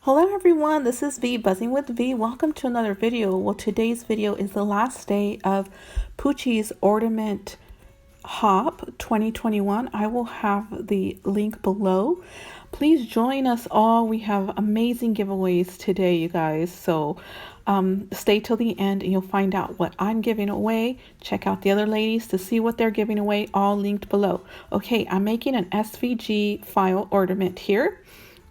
Hello everyone, this is V, Buzzing with V. Welcome to another video. Well, today's video is the last day of Puchy's Ornament Hop 2021. I will have the link below. Please join us all. We have amazing giveaways today, you guys. So stay till the end and you'll find out what I'm giving away. Check out the other ladies to see what they're giving away, all linked below. Okay, I'm making an SVG file ornament here.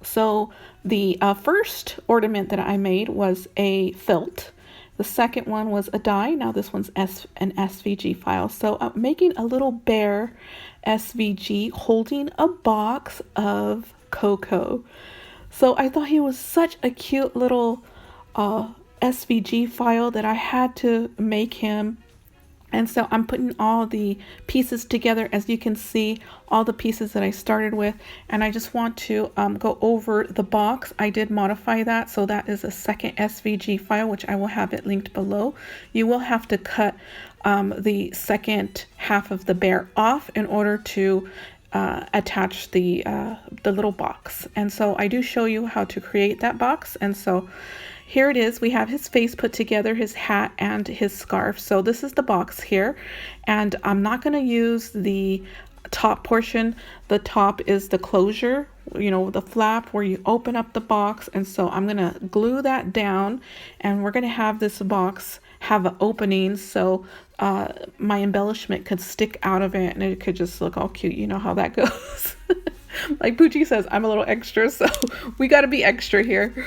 So the first ornament that I made was a felt. The second one was a die. Now this one's an SVG file. So I'm making a little bear SVG holding a box of cocoa. So I thought he was such a cute little SVG file that I had to make him. And so I'm putting all the pieces together, as you can see, all the pieces that I started with. And I just want to go over the box. I did modify that. So that is a second SVG file, which I will have it linked below. You will have to cut the second half of the bear off in order to attach the little box. And so I do show you how to create that box. And so here it is. We have his face put together, his hat and his scarf. So this is the box here. And I'm not going to use the top portion. The top is the closure, you know, the flap where you open up the box. And so I'm going to glue that down, and we're going to have this box have an opening so my embellishment could stick out of it and it could just look all cute. You know how that goes. Like Puchy says, I'm a little extra, so we got to be extra here.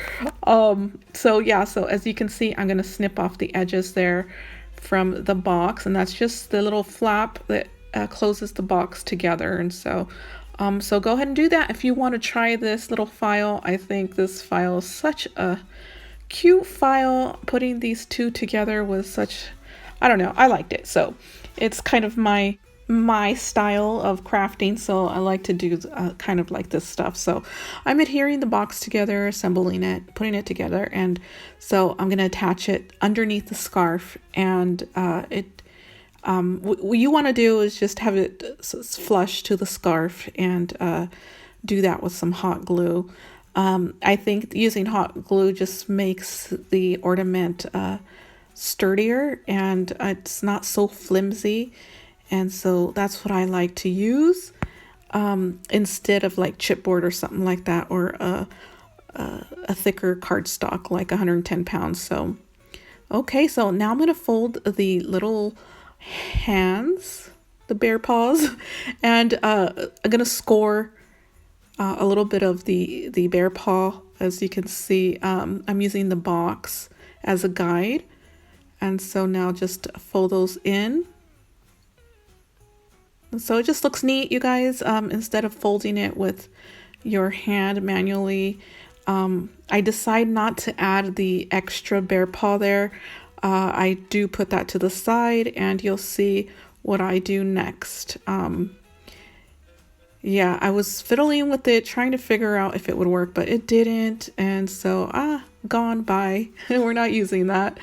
So yeah, so as you can see, I'm going to snip off the edges there from the box, and that's just the little flap that closes the box together. And so so go ahead and do that if you want to try this little file. I think this file is such a cute file. Putting these two together was such, I don't know, I liked it. So it's kind of my style of crafting, so I like to do kind of like this stuff. So I'm adhering the box together, assembling it, putting it together, and so I'm going to attach it underneath the scarf. And what you want to do is just have it flush to the scarf, and do that with some hot glue. I think using hot glue just makes the ornament sturdier, and it's not so flimsy. And so that's what I like to use instead of like chipboard or something like that, or a thicker cardstock like 110 pounds. So, okay, so now I'm going to fold the little hands, the bear paws, and I'm going to score a little bit of the bear paw. As you can see, I'm using the box as a guide. And so now just fold those in. So it just looks neat, you guys, instead of folding it with your hand manually. I decide not to add the extra bear paw there. I do put that to the side, and you'll see what I do next. Yeah, I was fiddling with it, trying to figure out if it would work, but it didn't. And so, gone, bye. We're not using that.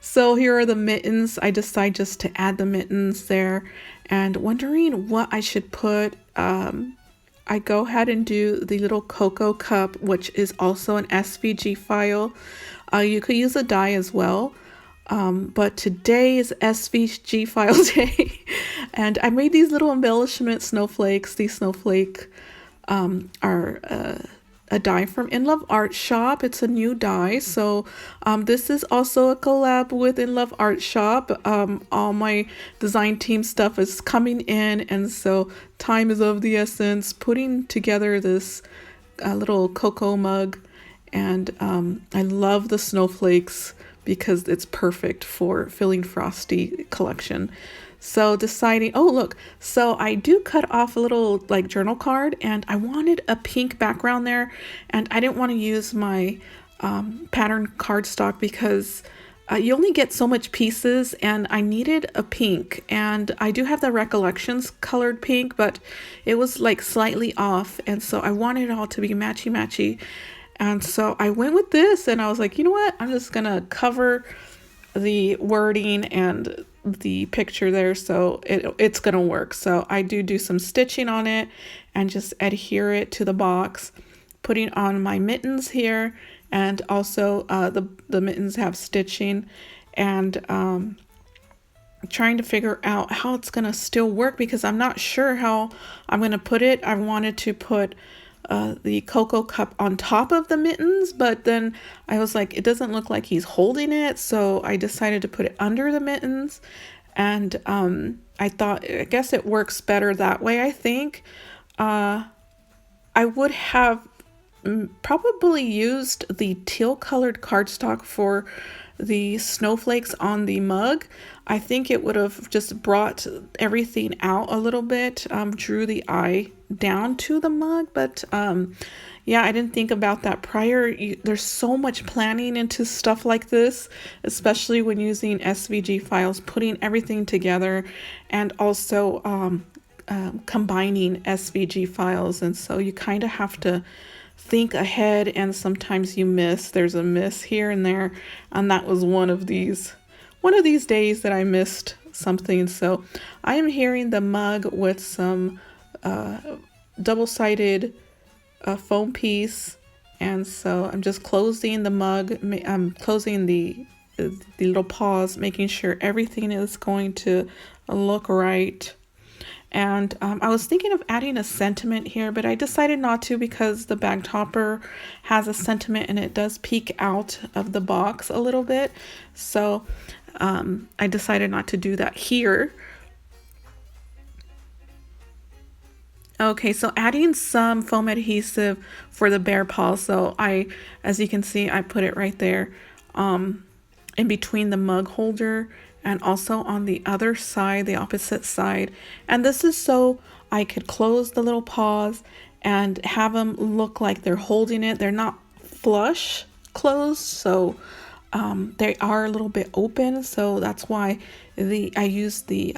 So here are the mittens. I decide just to add the mittens there, and wondering what I should put. I go ahead and do the little cocoa cup, which is also an SVG file. You could use a die as well. But today is SVG file day, and I made these little embellishment snowflakes. These snowflake are a die from In Love Art Shop. It's a new die, so this is also a collab with In Love Art Shop. All my design team stuff is coming in, and so time is of the essence putting together this little cocoa mug. And I love the snowflakes because it's perfect for Feeling Frosty collection. So deciding, oh look, so I do cut off a little like journal card, and I wanted a pink background there, and I didn't want to use my pattern cardstock because you only get so much pieces, and I needed a pink, and I do have the Recollections colored pink, but it was like slightly off, and so I wanted it all to be matchy. And so I went with this, and I was like, you know what? I'm just going to cover the wording and the picture there, so it's going to work. So I do some stitching on it and just adhere it to the box, putting on my mittens here and also the mittens have stitching, and trying to figure out how it's gonna still work because I'm not sure how I'm gonna put it. I wanted to put the cocoa cup on top of the mittens, but then I was like, it doesn't look like he's holding it, so I decided to put it under the mittens. And I guess it works better that way. I think I would have probably used the teal colored cardstock for the snowflakes on the mug. I think it would have just brought everything out a little bit, drew the eye down to the mug, but yeah, I didn't think about that prior. There's so much planning into stuff like this, especially when using SVG files, putting everything together, and also combining SVG files, and so you kind of have to think ahead, and sometimes you miss. There's a miss here and there, and that was one of these days that I missed something. So I am hearing the mug with some double-sided foam piece, and so I'm just closing the mug. I'm closing the little paws, making sure everything is going to look right. And I was thinking of adding a sentiment here, but I decided not to because the bag topper has a sentiment and it does peek out of the box a little bit. So I decided not to do that here. Okay, so adding some foam adhesive for the bear paws. So as you can see, I put it right there in between the mug holder and also on the other side, the opposite side. And this is so I could close the little paws and have them look like they're holding it. They're not flush closed, so they are a little bit open. So that's why I use the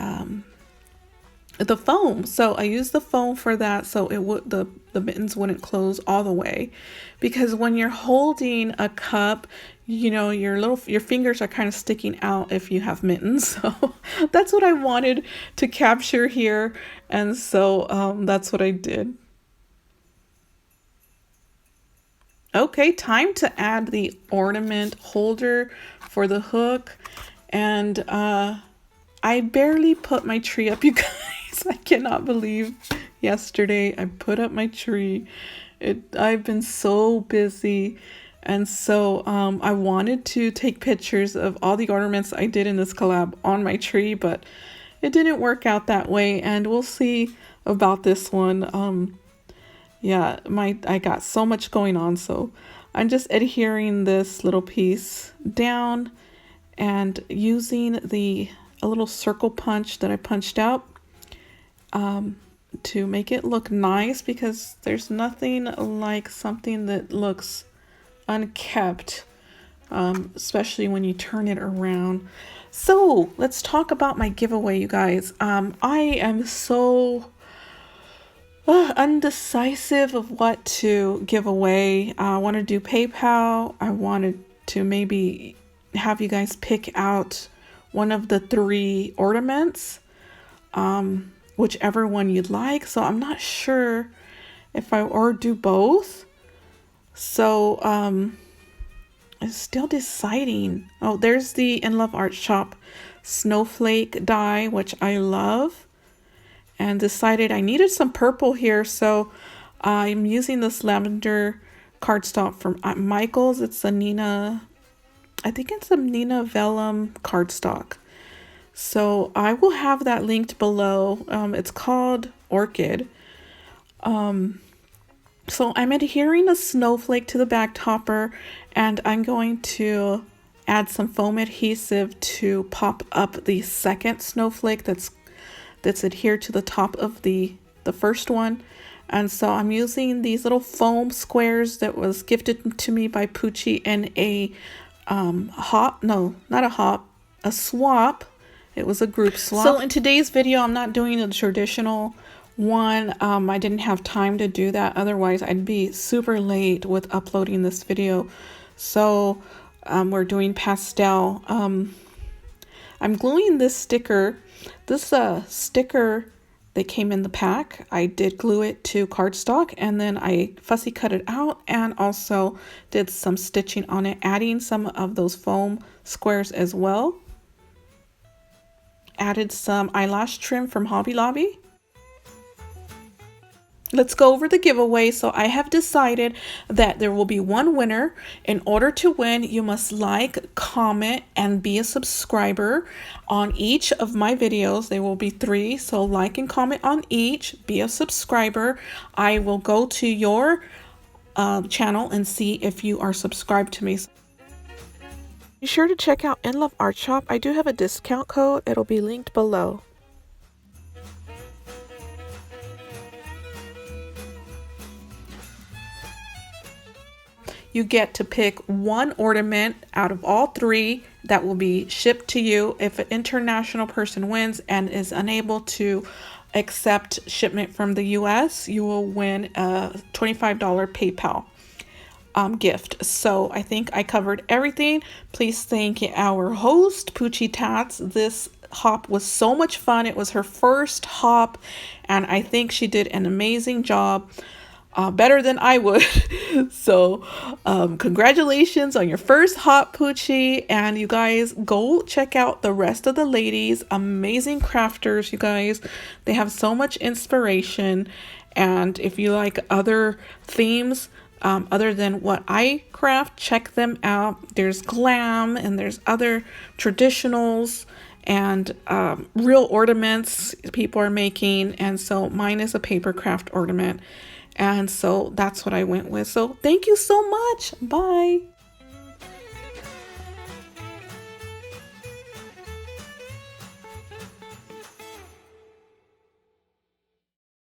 foam. So I used the foam for that, so it would the mittens wouldn't close all the way, because when you're holding a cup, you know, your fingers are kind of sticking out if you have mittens. So that's what I wanted to capture here, and so that's what I did. Okay, time to add the ornament holder for the hook, and I barely put my tree up, you guys. I cannot believe yesterday I put up my tree. I've been so busy, and so I wanted to take pictures of all the ornaments I did in this collab on my tree, but it didn't work out that way, and we'll see about this one. Yeah, I got so much going on, so I'm just adhering this little piece down and using a little circle punch that I punched out to make it look nice, because there's nothing like something that looks unkept, especially when you turn it around. So let's talk about my giveaway, you guys. I am so undecisive of what to give away. I want to do PayPal. I wanted to maybe have you guys pick out one of the 3 ornaments, whichever one you'd like. So I'm not sure if or do both. So I'm still deciding. Oh, there's the In Love Art Shop Snowflake die, which I love, and decided I needed some purple here, so I'm using this lavender cardstock from Michaels. It's a I think it's a Nina Vellum cardstock. So I will have that linked below. It's called Orchid. So I'm adhering a snowflake to the bag topper, and I'm going to add some foam adhesive to pop up the second snowflake that's adhered to the top of the first one. And so I'm using these little foam squares that was gifted to me by Puchy in a a swap. It was a group swap. So in today's video, I'm not doing a traditional one. I didn't have time to do that. Otherwise, I'd be super late with uploading this video. So we're doing pastel. I'm gluing this sticker. This sticker They came in the pack. I did glue it to cardstock and then I fussy cut it out and also did some stitching on it, adding some of those foam squares as well. Added some eyelash trim from Hobby Lobby. Let's go over the giveaway. So I have decided that there will be one winner. In order to win, you must like, comment, and be a subscriber on each of my videos. There will be 3. So like and comment on each, be a subscriber. I will go to your channel and see if you are subscribed to me. Be sure to check out In Love Art Shop. I do have a discount code. It'll be linked below. You get to pick one ornament out of all 3 that will be shipped to you. If an international person wins and is unable to accept shipment from the US, you will win a $25 PayPal gift. So I think I covered everything. Please thank our host, Puchy Tats. This hop was so much fun. It was her first hop, and I think she did an amazing job. Better than I would. So congratulations on your first hop, Puchy, and you guys go check out the rest of the ladies. Amazing crafters, you guys. They have so much inspiration, and if you like other themes other than what I craft, check them out. There's glam and there's other traditionals and real ornaments people are making, and so mine is a paper craft ornament. And so that's what I went with. So thank you so much. Bye.